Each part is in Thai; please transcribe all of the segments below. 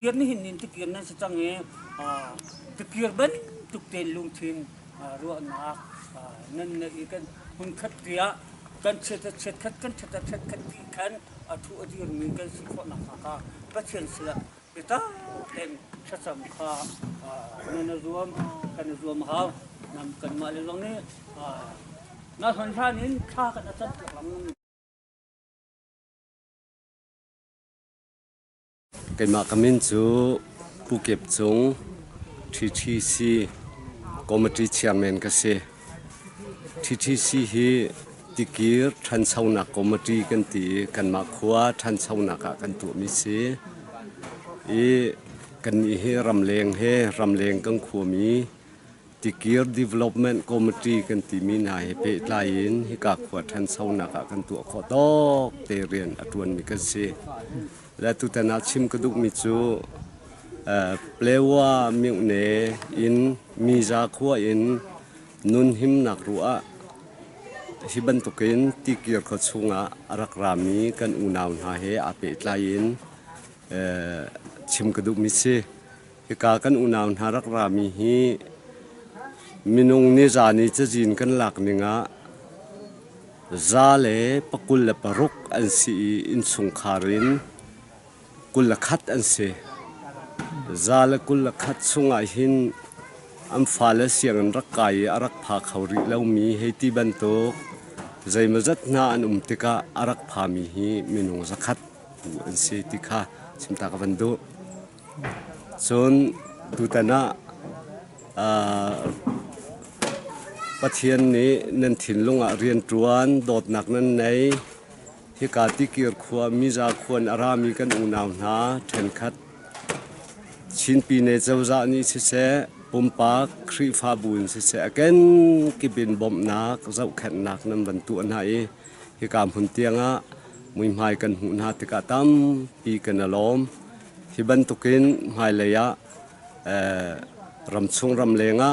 Kier ni hin ti kier nan sa change ti kier ban tuk tel lung thin ro na nan na ikan hun khat tia kan chet khat kan chet ti kan athu adir mi kan si kho na ka pathian sila beta len sa sam kha nan zuam ha nam kan ma le long ni na thon than in kha kan chat lam cái mà cái mình chú bu kẹp chúng TTC committee chairman cái gì TTC hi tikir than sau na committee kan ti kan ma khua than sau na ka kan tu mi si e kan ni he ramleng kan khu mi tikir development committee kan ti mi na he pe lain hi ka khua than sau na ka kan tu kho tok te rian atun mi kan siและตุตนาชิมกระดุกมิจูเปลว่ามิวเนอินมีจาขัวอินนุนหิมนักรัวฮิบันตุกินที่เกี่ยวกับชุงอารักรามีกันอุณาวนาเฮอาเปตลายินชิมกระดุกมิซีฮิกากันอุณาวนารักรามีฮีมินุงนิจานิจะจีนกันหลักนิงะซาเลปกุลปรุกอันซีอินสุงคารินกุลขัดอันเสซาลกุลขัดสุงไอหินอัมฟาเลเสียงรักไก่อารักพาเขาริเลวมีให้ที่บันโตกใจมาจัดนาอันติกาอารักพามีฮีมินุงสักขัดอันเสติกาชิมตากบันโตส่วนตุตนะปะเทียนนี้นันถิ่นลุงเรียนจวนโดดหนักนั้นในที่การที่เกี่ยวขวามิจาควรอารามีกันอุณาวนาเทนคัดชินปีในเจ้าจานี้เสปุ่มปากครีฟาบุญเสกันกิบินบอมนักเจ้าแขนนักนั้นบรรทุกไหนที่การหุ่นเตียงมุยหายกันหุ่นหาติกาตั้มปีกันอารมณ์ที่บรรทุกินหายเลยรำชงรำเลง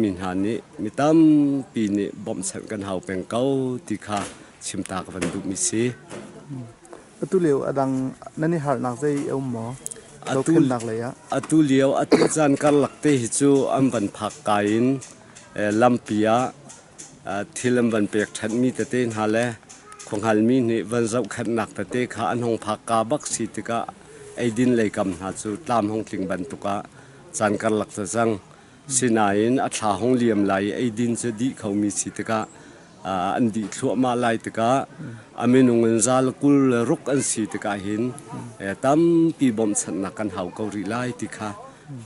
มินหานี้มีตั้มปีนี้บอมเสกันเฮาเป็นเก้าติกาชิมตากบันดุมิซีตุเลียวอดังนั่นนี่หาหนักใจเอาหมอเราทุนหนักเลยอะตุเลียวตุจานกันหลักเตหิจูอันบันผักกายินลำปียที่ลำบันเปียกฉันมีแต่เต้นหาเลของฮัลมีนี่วันเจ้าขันหนักแต่เต้ขาอันห้องผักกาบักสิติกะไอดินเลยกำหาจูตามห้องกลิ่งบันตุกะจานกันหลักจะจังสินายินอัฐาห้องเหลี่ยมไหลไอดินจะดีเขามีสิติกะอันดีทั่วมาลายตะกะอเมนุงเงินซาลกุลรุกอันสีตะกะหินตั้มปีบอมสันนักกันเฮาเกาหลีไลติกะ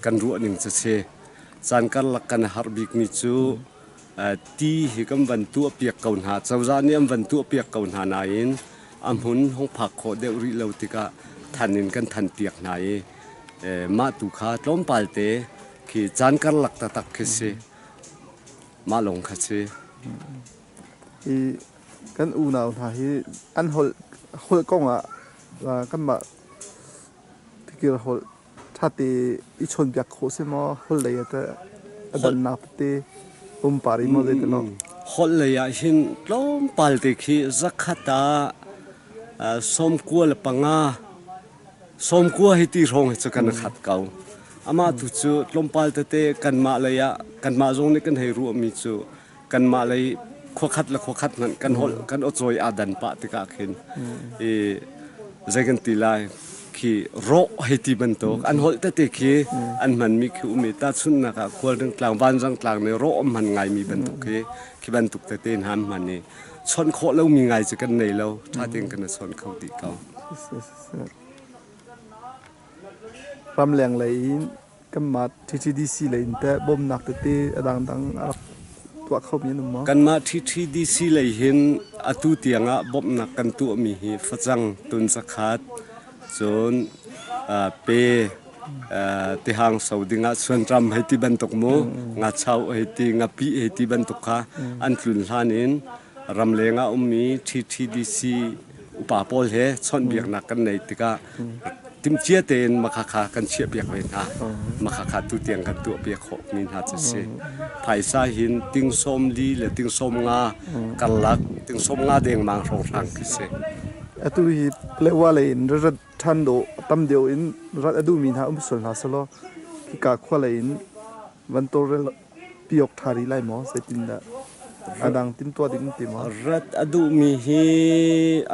กันรัวหนึ่งจะเชจานกันลักกันฮาร์บิกมิจูตีหิกัมวันตัวเปียกเกาหาเจ้าจานนี่วันตัวเปียกเกาหานายินอัมหุนห้องผักโคเดอุริเลวติกะทันนินกันทันเปียกนายมาตุขาล้มปาลเตขีจานกันลักตะตักเชมาลงคเชกันอูนาวท่าที่อันหดกล้องว่ากันมาที่เกี่ยวหดชาติอิชนเบียกโคเสมอหดเลยแต่ดันนับเตปุ่มปาริโมเลยตลอดหดเลยหินล้มปาลติขีจักขตาสมกัวละปังสมกัวให้ตีรงให้จะกันขัดเก่าอามาทุจูล้มปาลเตกันมาเลยกันมาตรงนี้กันให้รู้มีจูกันมาเลยขวขัดและขวขัดนั้นกันหดกันอดจอยอาดันปะติกาขึ้นใจกันตีลายขี่โรให้ตีบันโตอันหดแต่ตีขี่อันมันมีคิวมีตาชุนนะคะควรเรื่องกลางบ้านจังกลางในโรมันไงมีบันโตขี่บันโตแต่เต้นหันมันนี่ชนโคแล้วมีไงจะกันในเราถ้าเต้นกันชนเขาตีเขารำแรงเลยกันมาที่ดีซีเลยแต่บ่มหนักแต่ดังตัวเขามีนุ่มกันมาที่ดีซีเลยเห็นอตุเตียงบ่มหนักกันตัวมีฟัจังตุนสักขัดจนเปที่หางสาวดิงส่วนจำให้ที่บรรทุกโมงาเช้าให้ที่งาปีให้ที่บรรทุกค่ะอันทุนลานินรำเลงมีที่ดีซีอุปาปอลเฮชนเบียกหนักกันในติกาทิมเชียเตนมาขากันเชียเปียกเลยนะมาขาตุเตียงกันตัวเปียกหกมินหาจะเสภายซาหินติงส้มลีและติงส้มงากันลักติงส้มงาแดงมังรองทางกิเส tu hi lewa le in rat than do tam deu in rat adu min ha sol na solo ki ka khwa le in van to re piok thari lai mo se tin da adang tin to ding ti mo rat adu mi hi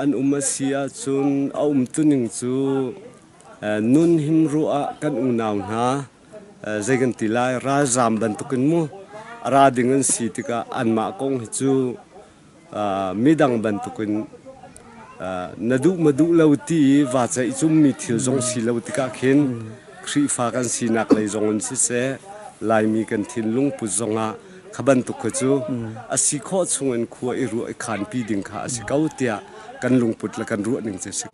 an umasia chun tuning chu nun him ru'a kan unaw na zegan tilai ra zam ban tukin mu ra dingan si tika an ma kong chu midang ban tukin nadu madu lauti wa chai chum mi thil jong si lauti ka khin khri fa kan sinak lei jong si se lai mi kan thin lung pu zonga khaban tu chu asi kho chungen khuwa i ru i khan pi ding kha asi kautia kan lung put la kan ru ning che si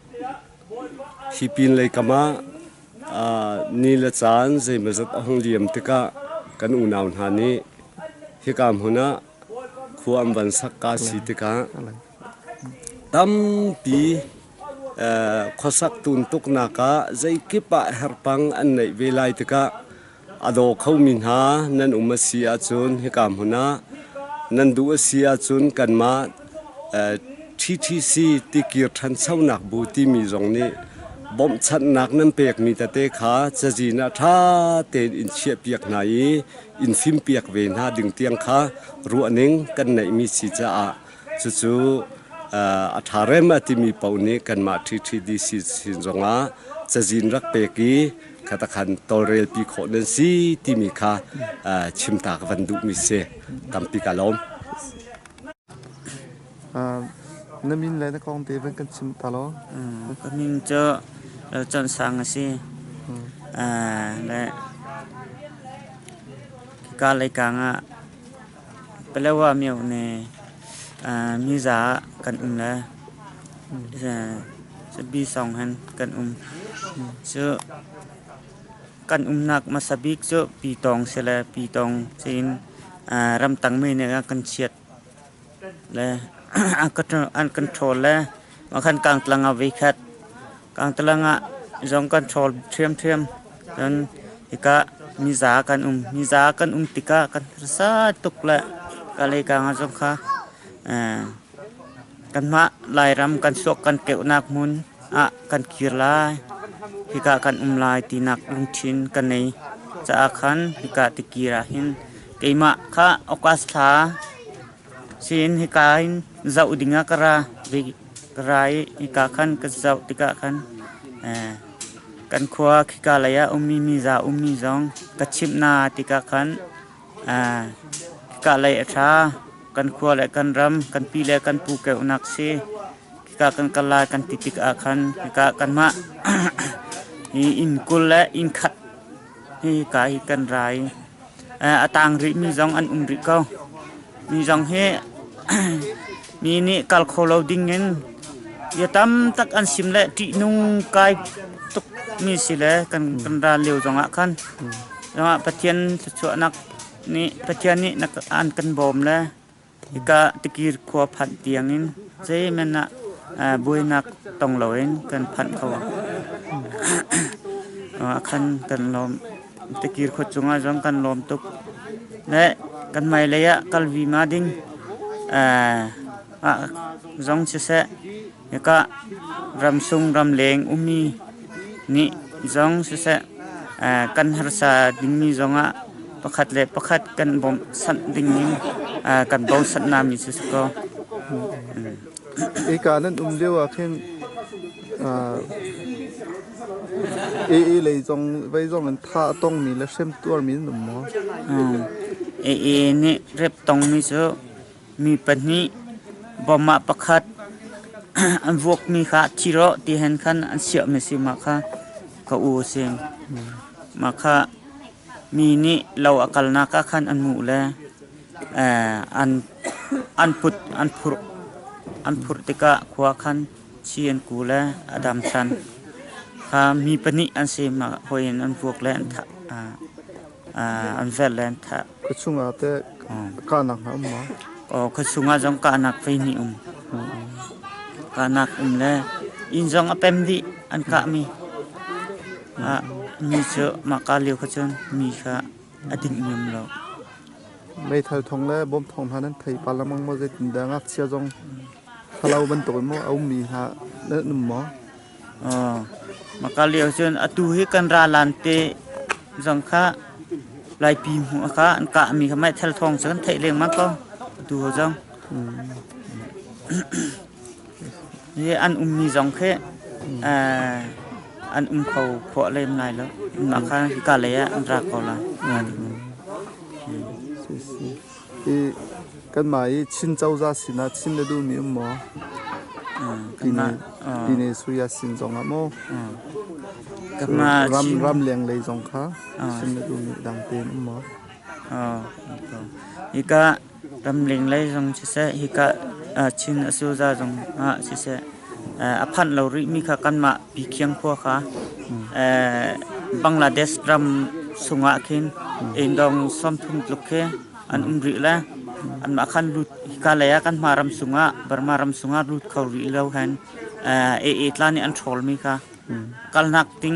hi pin lei kama ni la chan je mazat ahong liam tika kan unaw na ni hi kam huna khuam ban sak ka si tika tam pi khosak tun tuk naka zai kipa herpang an nei velai tika ado khaumin ha nan umasia chun hi kam huna nan du asia chun kan ma TTC tikir than chaunak bu ti mi jong ni bom chat nak nan pek mi ta te kha chajina tha te in chia piak nai in fim piak ve na ding tiang kha ru aning kan nei mi si cha a chu chu atharem atimi pauni kan ma TTDC sin zonga chajin rak peki khata khan torel pi kho nen si timi kha chimta ka vandu mi se kampi kalom namin le na kong te ven kan chim ta lo kamin cho chọn sang si le ka lai ka nga pelawa miu ne mi za kan la se bi song han kan so kan nak masabik so pi tong sela pi tong sin ram tang me ne kan chiat le an control le ma khan kang tlanga ve khat kang tlanga jong control thiam dan ika miza kan tika kan sa tuk la ka le ka nga jong kha kan ma lai ram kan sok kan keu nak mun kan kirlai hika kan lai tinak lung thin kan nei cha khan hika tikira hin keima kha okas tha sin hikain zau dinga kara ve rai hika khan ka zau tika khan kan khwa khika laya mi za jong ka chimna tika khan ka lai atha kan khwa le kan ram kan pi le kan pu ke unak se ka kan kala kan titik akhan ka kan ma hi in kul le in khat hi ka hi kan rai atang ri mi jong an ri ko mi jong he mi ni kal kholo ding en ya tam tak an sim le ti nung kai tuk mi si le kan ra leu jong akhan jong pathian chu nak ni pathian ni nak an kan bom le ika tikir khwa phat tiangin je mena buinak tong loin kan phat khawa akhan kan lom tikir kho chunga jong kan lom tuk le kan mai leya kalvi ma ding jong se ika ram sung ram leng ni jong se kan harsa ding mi jonga pakhat kan bom san ding ni kan bom san na mi su ko e ka nan lewa khen e le jong vai jong an tha tong mi le sem tur mi num mo ni rep tong mi so mi pani boma pakhat an vok mi kha chiro ti hen khan an sia me si ma kha ka u sem ma kha mi ni law akal na ka khan an mu le an phur tika khwa khan chien ku le adam san kha mi pani an se ma hoin an vok le an tha an vel le an tha ko chunga te ka nak ha ma ko chunga jong ka nak fe ni ka nak le in jong apem di an ka mi mi cho ma ka liu kha chon mi kha ading nyum lo mai thal thong le bom thong hanan thai palamang mo je tin da ngak sia jong halau ban to mo au mi ha นั่นหมอ maka liu chen atu hi kan ra lan te jong kha lai pi mu kha an ka mi kha mai thal thong chen thai leng ma ko tu ho jong ye an mi jong khe an khau kho lem nai lo ma kha ka le ya an ra ko la ที่กันหมายชินเจ้าจะสินะชินได้ดูมีหมอปีนี้สุยาสินจงอ่ะโมกับมาร ำเลียงเลยจงค่ะชินได้ดูมีดังเต็มหมอฮิกะรำเลียงเลยจงสิเสฮิกะชินสุจาจงสิเสอพันเราริมีค่ะกันมาปีเคียงพัวค่ะบังลาเทศรำสุงะคินเองดองซ้อมทุ่มลุกเคอันริละอันมาคันรุดฮิกาเลยกันมารำสุงะบารมารำสุงะรุดเขาริแล้วหันตลานี่อันทอลมีค่ะกัลนักติ้ง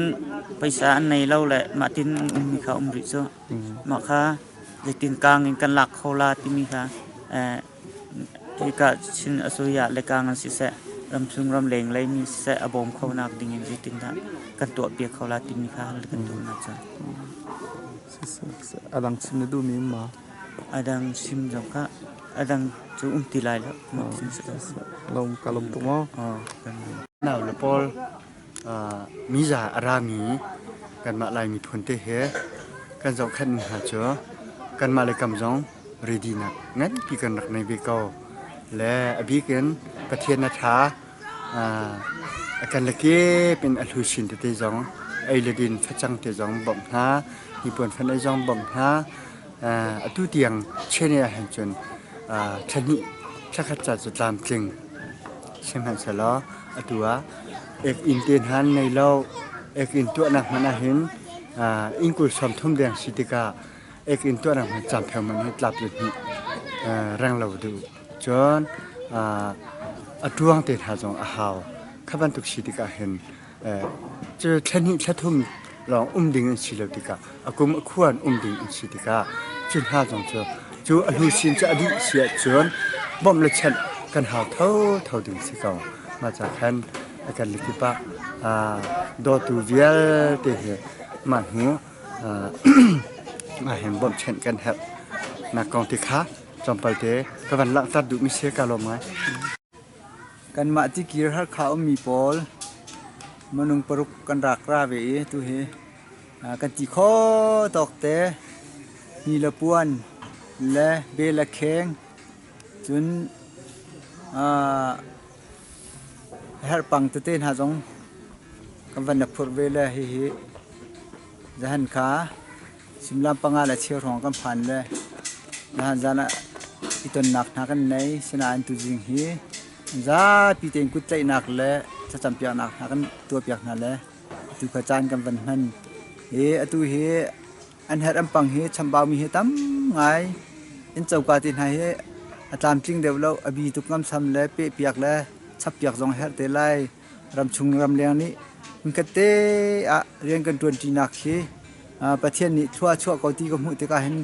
ไปสานในเราแหละมาตินมีค่ะริโซมาค่ะจะตินกลางกันหลักเขาลาติมีค่ะฮิกาชินอสุยะเลกางอันสิเสรำซุงรำเลงเลยมีเสอบอมเขานักดิ้งยังติงทักกันตัวเบียเขาลาติมีค่ะกันตัวนักจ้ะอดังชินดูมีมาอดังชิมจงค่ะอดังจูติลายแล้วลงกะลงตัวนาวละปอลมีจ่าอารามีกันมาลายมีพนเตเฮกันจงขันหาเจอกันมาเลยกำจงรีดีนักงั้นพี่กันรักในเบเกาและพี่กันประเทศนาชากันละเกเป็นอัลฮูชินเตจงไอเลดินฟัจังเตจงบ่มหาญี่ปุ่นฟันไอจงบ่มหาตู้เตียงเช่นนี้เห็นจนชนิดชักจัดจุดตามจริงเช่นนั้นเสร็จแล้วตัวเอกอินเตียนฮันในเราเอกอินตัวนักมันเห็นอิงกุลสมทุ่มแดงสิติกาเอกอินตัวนักมันจำแถวมันให้กลับเลยร่างเราดูจนดวงเตถาจงอาหาวข้าบันทุกสิติกาเห็นเจอชนิดชัดทุ่มลองดิ่งอันสิเลติกาอากุมควรดิ่งอันสิติกาจุดหาจงเจอจูอลูซินจะอดีเสียจนบ่มละชันกันหาเท่าดึงสิเก่ามาจากแคนกันลิกิปะดอตูเวียเตะมันหัวมาเห็นบ่มเช่นกันครับนักกองติขาจอมไปเตะกวันละตัดดูมิเสียกาลมไหมกันมาที่กีร์ฮักเขามีปอลมนุงปรุกกันรักราเวตุเฮกันจีข้อตอกเตมีละปวนและเบละแข็งจนฮัรปังเตนหาจงกันวันนับพอเวละเฮจะหันขาสิมลำปังอาละเชียวของกันพันเลยนะฮะจานะอีตนหนักหนักกันในสนามตุจิงเฮจ้าปีเต็งกุดใจหนักเลยจะจำเปียกหนักหากันตัวเปียกนั่นเลยตุขจานกันวันนั้นตุเฮอันเฮอันปังเฮชัมบาวมีเฮตั้มไงอินเจ้ากาตินไฮอาจารย์จริงเดี๋ยวเราอบีตุกน้ำซ้ำเลยเปียกเลยชับเปียกจงเฮเตไลรำชุงรำเลียงนี้มันก็เตะเรียนกันตัวจีนักเฮประเทศนี้ชั่วเกาตีก็มุติกาเห็น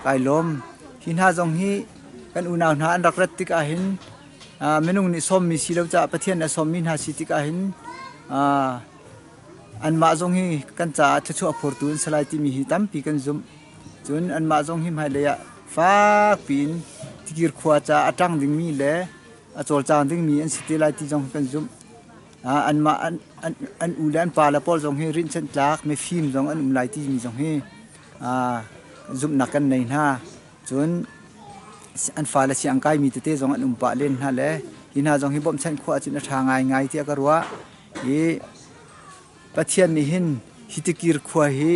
กายลมหินหาจงฮีกันอุณาหาอันรักรัตติกาเห็นเมนูนี้ส้มมีสีเหลืองจะประเทศนี้ส้มมีหาสิติกาเห็นอันมาจงฮีกันจะชั่วพอร์ตูนสลายที่มีหิตั้มปีกันจุ่มจนอันมาจงฮีไม่เลยฟ้าปีนที่กิรขวาจะจังดึงมีเลยโจลจางดึงมีอันสิติลายที่จงกันจุ่มอันมาอันอุลันปาละปอลจงฮีรินเซนจักไม่ฟิล์มจงอันลายที่มีจงฮีจุ่มนักกันในหน้าจนอันฟ้าละเสียงกายมีเตะจงอันปะเล่นฮะเลยหินหาจงฮีบ่มเซนขวาจินทางไงที่กระรัวประเทศนี้หินฮิตกิรขวาฮี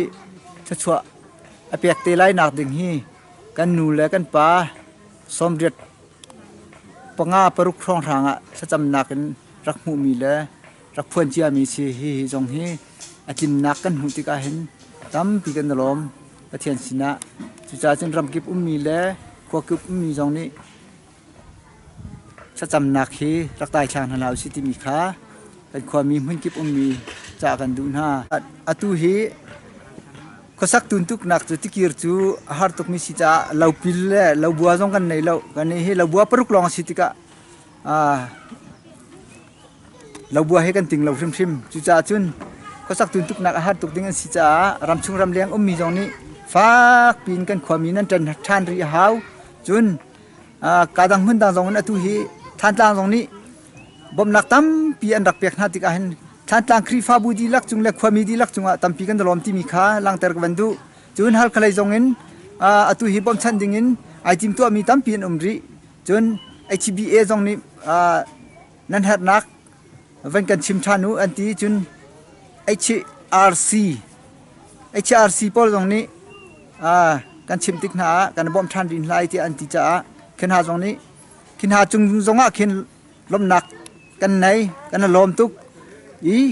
ชั่วอเปียกเตไลนักดึงฮีกันนูและกันป่าสมเด็จปงาปรุกครองทางจะจำนักกันรักหูมีและรักเพื่อนเจียมีชีฮีจงฮีอาจินนักกันหูติกาเห็นตั้มปีกันตลอมประเทศสินะจุจ่าจนรำกิบมีและขวากิบมีจงนี้จะจำนักฮีรักตายชางทางเราสิติมีขาเป็นความมีหุ่นกิบมีจากกันดูหน้าตุฮีก็สักตุนตุกนักจุดที่กิรจูหาตุกมีสิจ้าเราพิลเล่เราบัวจงกันในเรากันนี้เราบัวปรุกลองสิติกะ เราบัวให้กันติงเราชิมจุจ้าจุนก็สักตุนตุกนักอาหารตุกติงกันสิจ้ารำชุงรำเลี้ยงมีจงนี้ฟ้าปีนกันความมีนั่นจันทานรีหาวจุนกาดังหุ่นดังจงนั้นตุฮีทานตางจงนี้บ่มนักตั้มปีอันรักเปียกนาติกาเห็นทานตางครีฟ้าบูดีลักจุงเล็กความมีดีลักจุงตั้มปีกันตลอดที่มีขาลังเตอร์กันดูจุนฮัลคลายจงเงินตุฮีบ่มชันดิงินไอจิมตัวมีตั้มปีนรีจุนHBA จงนี้นั่นหัดนักวันกันชิมชานูอันที่จุน HRC พอตรงนี้กันชิมติกหนากันบ่มทานดินไล่ที่อันที่จะขึ้นหาตรงนี้ขึ้นหาจุงจงขึ้นลมหนักกันไหนกันลมตุก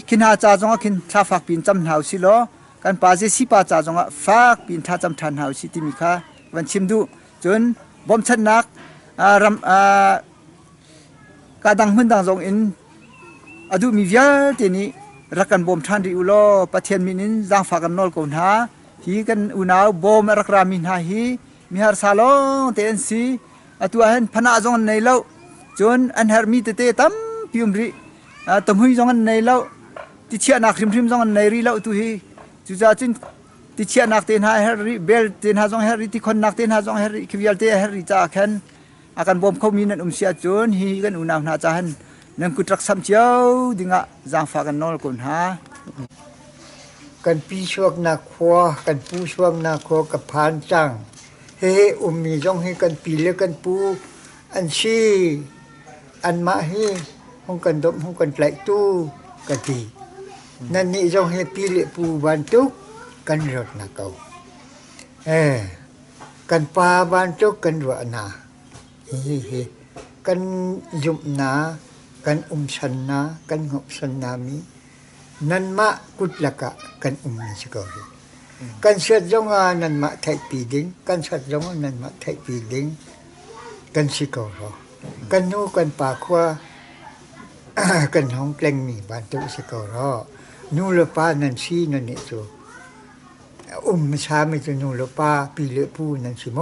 ขึ้นหาจ่าจงขึ้นท่าฝากปีนจำหาวสิล้อกันป่าเจสิป่าจ่าจงฝากปีนท่าจำทานหาวสิที่มีค่าวันชิมดูจนบ่มชันนักกาดังหุ่นดังจงอินอดูมีเวียเตนี้รักกันบ่มทานดิอุโลปะเทียนมินินจางฝากกันนอลกอนหาฮีกันอุณาวบ่มรักรามินหาฮีมีหาร์ซาลงเตนซีอตัวเห็นพนาจงในเล่าจนอันเฮอร์มีเตตั้มพิมรีตมหุยจงในเล่าติเชียนักริมจงในรีเล่าตุฮีจุจ้าจินติเชียนักเตนหาเฮอรีเบลเตนหาจงเฮอรีติคนนักเตนหาจงเฮอรีคิวยัลเตเฮอรีจ้าแคนakan bom kau minat sia chun hi kan unam na chahan nang kutrak sam chiao dinga jang fa kan nol kun ha กันปีช่วงนาครัวกันปูช่วงนาครัวกับพานจังเฮ้มีจ้องให้กันปีเลือกันปูอันชีอันมาให้ห้องกันดมห้องกันแปลกตู้กันตีนั่นนี่จ้องให้ปีเลือปูบานตุกกันรถนาเก่ากันปลาบานตุกกันรัวนากันยุบนากันชันนากันหอบชันนามีนั่นมากุดละกะกันมีสกอรีกันเสียจงนั่นมาไทยปีดิ้งกันเสียจงนั่นมาไทยปีดิ้งกันสกอรอกันนูกันปากว่ากันห้องแกล้งมีบานตุสกอรอนูเลป้านั่นซีนั่นเนี่ยจูชาไม่จะนูเลป้าปีเลปูนั่นสิโม